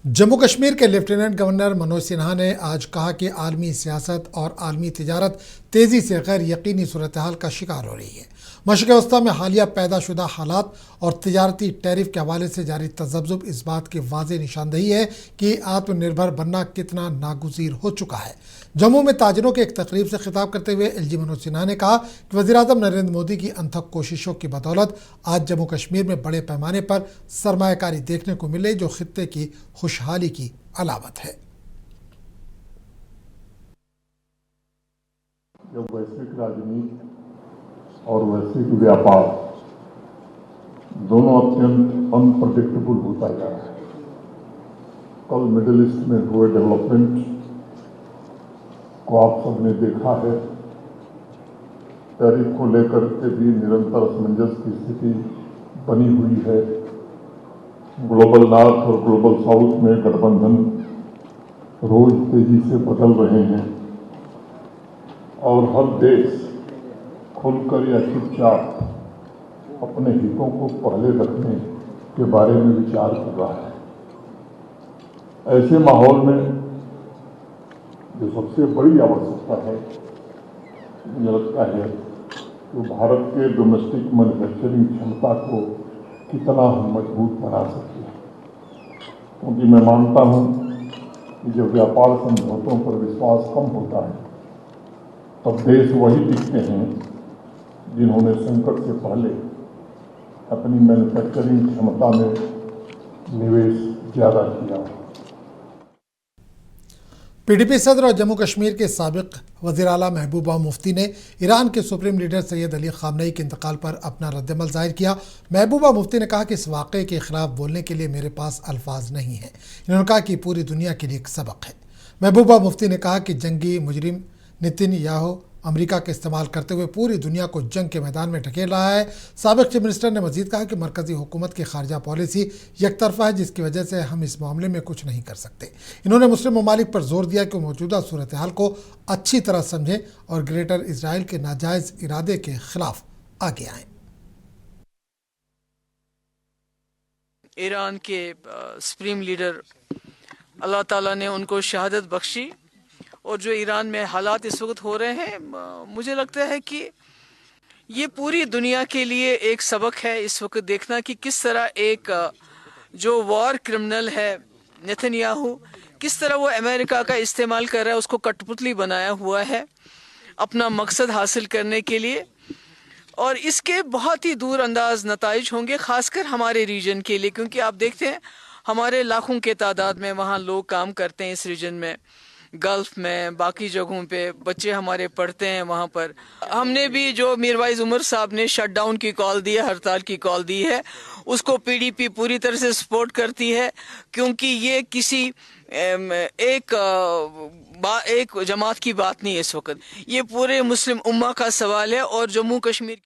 जम्मू कश्मीर के lieutenant governor Manoj Sinha ने आज कहा कि आलमी सियासत और आलमी तिजारत तेज़ी से गैर यकीनी सूरत हाल का शिकार हो रही है। मशरिक़ वस्ता में हालिया पैदाशुदा हालात और तजारती टैरिफ के हवाले से जारी तज़ब्ज़ुब इस बात की वाज़ेह निशानदही है कि आत्मनिर्भर बनना कितना नागुज़ीर हो चुका है। जम्मू में ताजिरों की एक तकरीब से खिताब करते हुए एलजी मनोज सिन्हा ने कहा कि वज़ीर-ए-आज़म नरेंद्र मोदी की अनथक कोशिशों की बदौलत आज जम्मू कश्मीर में बड़े पैमाने पर सरमायाकारी देखने को मिले, जो खित्ते की खुशहाली की अलामत है। जब वैश्विक राजनीति और वैश्विक व्यापार दोनों अत्यंत अनप्रडिक्टेबल होता जा रहा है। कल मिडिल ईस्ट में हुए डेवलपमेंट को आप सबने देखा है। टैरिफ को लेकर के भी निरंतर असमंजस की स्थिति बनी हुई है। ग्लोबल नॉर्थ और ग्लोबल साउथ में गठबंधन रोज तेजी से बदल रहे हैं और हर देश खुलकर या चुपचाप अपने हितों को पहले रखने के बारे में विचार कर रहा है। ऐसे माहौल में जो सबसे बड़ी आवश्यकता है, मुझे लगता है कि भारत के डोमेस्टिक मैन्युफैक्चरिंग क्षमता को कितना हम मजबूत बना सकते हैं, क्योंकि मैं मानता हूं कि जब व्यापार समझौतों पर विश्वास कम होता है तब देश वही दिखते हैं जिन्होंने संकट से पहले अपनी मैन्युफैक्चरिंग क्षमता में निवेश ज़्यादा किया। पीडीपी सदर और जम्मू कश्मीर के साबिक वज़ीर आला महबूबा मुफ्ती ने ईरान के सुप्रीम लीडर सैयद अली ख़ामनेई के इंतकाल पर अपना रद्दमल ज़ाहिर किया। महबूबा मुफ्ती ने कहा कि इस वाक़े के ख़िलाफ़ बोलने के लिए मेरे पास अल्फाज नहीं हैं। इन्होंने कहा कि पूरी दुनिया के लिए एक सबक है। महबूबा मुफ्ती ने कहा कि जंगी मुजरिम नेतन्याहू अमेरिका का इस्तेमाल करते हुए पूरी दुनिया को जंग के मैदान में ढकेल रहा है। साबिक चीफ मिनिस्टर ने मजीद कहा कि मरकज़ी हुकूमत की खारजा पॉलिसी यकतरफा है, जिसकी वजह से हम इस मामले में कुछ नहीं कर सकते। इन्होंने मुस्लिम ममालिक पर जोर दिया कि वो मौजूदा सूरत हाल को अच्छी तरह समझें और ग्रेटर इसराइल के नाजायज़ इरादे के खिलाफ आगे आएँ। ईरान के सुप्रीम लीडर अल्लाह ताला ने उनको शहादत बख्शी और जो ईरान में हालात इस वक्त हो रहे हैं, मुझे लगता है कि ये पूरी दुनिया के लिए एक सबक है इस वक्त देखना कि किस तरह एक जो वॉर क्रिमिनल है नेतन्याहू, किस तरह वो अमेरिका का इस्तेमाल कर रहा है, उसको कठपुतली बनाया हुआ है अपना मकसद हासिल करने के लिए। और इसके बहुत ही दूर अंदाज नताइज होंगे, खासकर हमारे रीजन के लिए, क्योंकि आप देखते हैं हमारे लाखों के तादाद में वहाँ लोग काम करते हैं इस रीजन में, गल्फ में, बाकी जगहों पे बच्चे हमारे पढ़ते हैं वहाँ पर। हमने भी जो मीरवाइज उमर साहब ने शट डाउन की कॉल दी है, हड़ताल की कॉल दी है, उसको पीडीपी पूरी तरह से सपोर्ट करती है, क्योंकि ये किसी एक जमात की बात नहीं है इस वक्त, ये पूरे मुस्लिम उम्मा का सवाल है। और जम्मू कश्मीर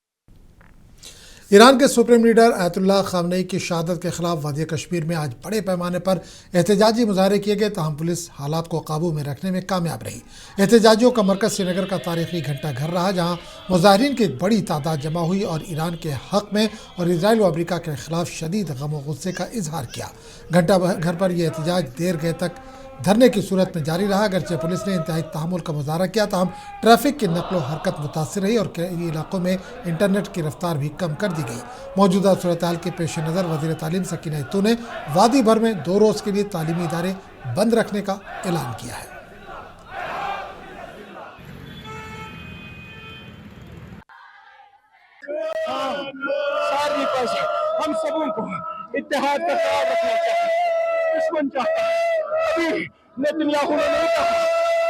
ईरान के सुप्रीम लीडर अयतुल्लाह ख़ामनेई की शहादत के खिलाफ वादी कश्मीर में आज बड़े पैमाने पर एहतजाजी मुजाहरे किए गए, ताहम पुलिस हालात को काबू में रखने में कामयाब रही। एहतजाजियों का मरकज़ श्रीनगर का तारीखी घंटा घर रहा, जहाँ मुजाहरीन की एक बड़ी तादाद जमा हुई और ईरान के हक़ में और इसराइल व अमरीका के खिलाफ शदीद गम व गुस्से का इजहार किया। घंटा घर पर यह एहतजाज देर गए तक धरने की सूरत में जारी रहा। अगरचे पुलिस ने इंतहाई तहम्मुल का मुजाहरा किया, ताहम ट्रैफिक की नकलो हरकत मुतासर रही और कई इलाकों में इंटरनेट की रफ्तार भी कम कर दी गई। मौजूदा सूरत हाल के पेश नज़र वज़ीर तालीम सकीना इत्तू ने वादी भर में 2 रोज़ के लिए तालीमी इदारे बंद रखने का ऐलान किया है। हम सबों को इत्तेहाद का ख्याल रखना चाहिए। दुश्मन चाहता है, अभी नेतन्याहू ने नहीं कहा,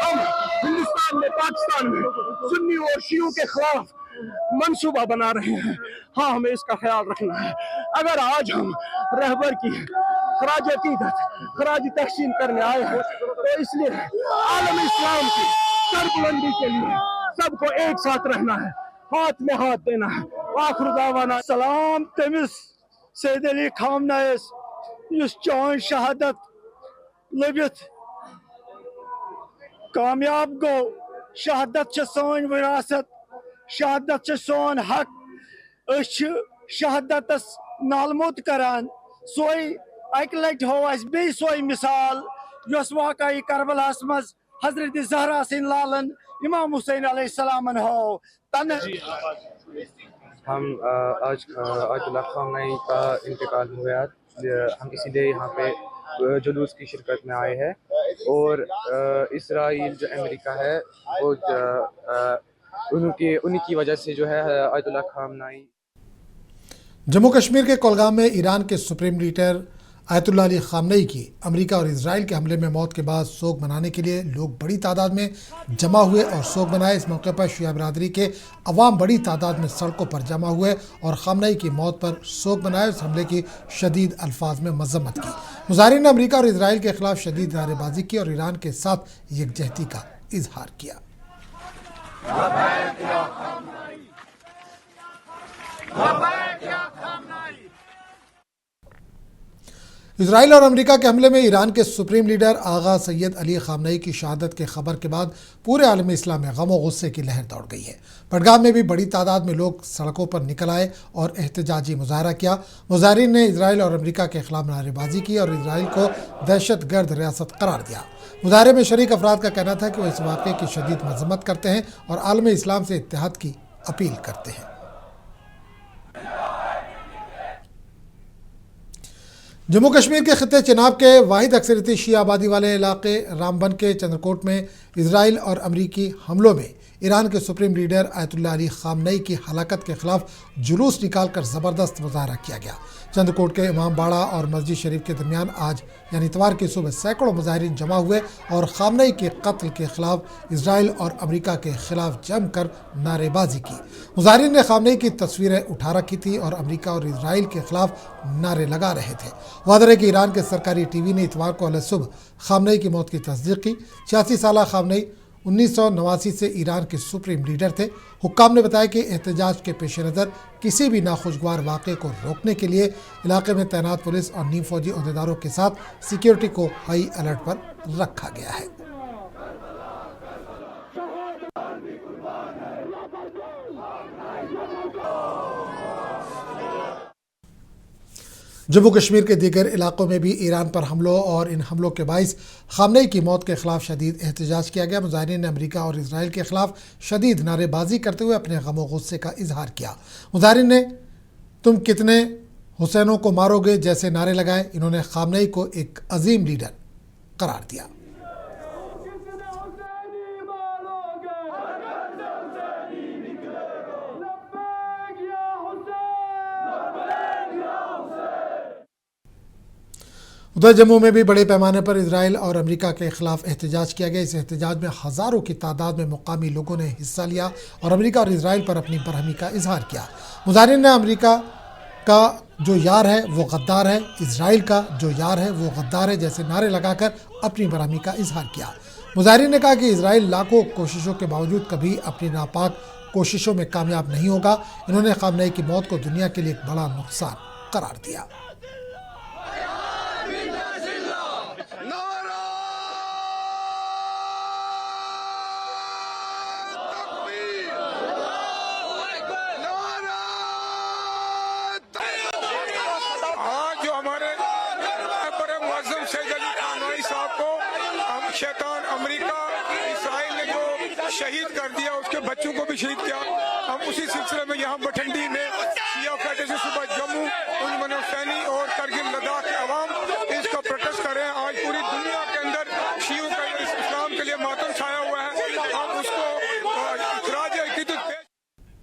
हम हिंदुस्तान में, पाकिस्तान में सुन्नी और शियों के खिलाफ मंसूबा बना रहे हैं। हाँ, हमें इसका ख्याल रखना है। अगर आज हम रहबर की खराज अकीदत, खराज तहसीन करने आए हैं तो इसलिए आलम इस्लाम की सरबुलंदी के लिए सबको एक साथ रहना है, हाथ में हाथ देना है। आखिर दावाना सलाम तमिस सैयद अली ख़ामनेईस युस चौन शहादत लबित कामयाब गो। शहादत छ सोन विरासत, शहादत छ सोन हक। शहादतस नालमोत करान, सोई اکہ لٹہ ہو اس بی سوئی مثال یس واقعی کربلاس مز حضرت زہرا سن لالن امام حسین علیہ السلام ہو تن ہم آج آیت اللہ خامنئی کا انتقال ہوا ہے، ہم اسی لیے یہاں پہ جلوس کی شرکت میں آئے ہیں، اور اسرائیل جو امریکہ ہے وہ انہی کی وجہ سے جو ہے آیت اللہ خامنئی. جموں کشمیر کے کولگام میں ایران کے سپریم لیڈر آیت اللہ علی خامنئی کی امریکہ اور اسرائیل کے حملے میں موت کے بعد سوگ منانے کے لیے لوگ بڑی تعداد میں جمع ہوئے اور سوگ منائے. اس موقع پر شیعہ برادری کے عوام بڑی تعداد میں سڑکوں پر جمع ہوئے اور خامنئی کی موت پر سوگ منائے. اس حملے کی شدید الفاظ میں مذمت کی. مظاہرین نے امریکہ اور اسرائیل کے خلاف شدید نعرے بازی کی اور ایران کے ساتھ یکجہتی کا اظہار کیا. اسرائیل اور امریکہ کے حملے میں ایران کے سپریم لیڈر آغا سید علی خامنئی کی شہادت کے خبر کے بعد پورے عالم اسلام میں غم و غصے کی لہر دوڑ گئی ہے. بڈگام میں بھی بڑی تعداد میں لوگ سڑکوں پر نکل آئے اور احتجاجی مظاہرہ کیا. مظاہرین نے اسرائیل اور امریکہ کے خلاف نعرے بازی کی اور اسرائیل کو دہشت گرد ریاست قرار دیا. مظاہرے میں شریک افراد کا کہنا تھا کہ وہ اس واقعے کی شدید مذمت کرتے ہیں اور عالم اسلام سے اتحاد کی اپیل کرتے ہیں. جموں کشمیر کے خطے چناب کے واحد اکثریتی شیعہ آبادی والے علاقے رامبن کے چندرکوٹ میں اسرائیل اور امریکی حملوں میں ایران کے سپریم لیڈر آیت اللہ علی خامنئی کی ہلاکت کے خلاف جلوس نکال کر زبردست مظاہرہ کیا گیا. چندرکوٹ کے امام باڑہ اور مسجد شریف کے درمیان آج یعنی اتوار کی صبح سینکڑوں مظاہرین جمع ہوئے اور خامنئی کے قتل کے خلاف اسرائیل اور امریکہ کے خلاف جم کر نعرے بازی کی. مظاہرین نے خامنئی کی تصویریں اٹھا رکھی تھی اور امریکہ اور اسرائیل کے خلاف نعرے لگا رہے تھے. واضح ہے کہ ایران کے سرکاری ٹی وی نے اتوار کو علیہ صبح خامنئی کی موت کی تصدیق کی. 86 سالہ خامنئی 1989 سے ایران کے سپریم لیڈر تھے. حکام نے بتایا کہ احتجاج کے پیش نظر کسی بھی ناخوشگوار واقعے کو روکنے کے لیے علاقے میں تعینات پولیس اور نیم فوجی عہدیداروں کے ساتھ سیکیورٹی کو ہائی الرٹ پر رکھا گیا ہے. جموں کشمیر کے دیگر علاقوں میں بھی ایران پر حملوں اور ان حملوں کے باعث خامنئی کی موت کے خلاف شدید احتجاج کیا گیا. مظاہرین نے امریکہ اور اسرائیل کے خلاف شدید نعرے بازی کرتے ہوئے اپنے غم و غصے کا اظہار کیا. مظاہرین نے تم کتنے حسینوں کو مارو گے جیسے نعرے لگائے. انہوں نے خامنئی کو ایک عظیم لیڈر قرار دیا. ادھر جموں میں بھی بڑے پیمانے پر اسرائیل اور امریکہ کے خلاف احتجاج کیا گیا. اس احتجاج میں ہزاروں کی تعداد میں مقامی لوگوں نے حصہ لیا اور امریکہ اور اسرائیل پر اپنی برہمی کا اظہار کیا. مظاہرین نے امریکہ کا جو یار ہے وہ غدار ہے، اسرائیل کا جو یار ہے وہ غدار ہے جیسے نعرے لگا کر اپنی برہمی کا اظہار کیا. مظاہرین نے کہا کہ اسرائیل لاکھوں کوششوں کے باوجود کبھی اپنی ناپاک کوششوں میں کامیاب نہیں ہوگا. انہوں نے خامنئی کی موت کو دنیا کے لیے ایک بڑا نقصان قرار دیا. شیطان امریکہ اسرائیل نے جو شہید کر دیا اس کے بچوں کو بھی شہید کیا. ہم اسی سلسلے میں یہاں بٹھنڈی میں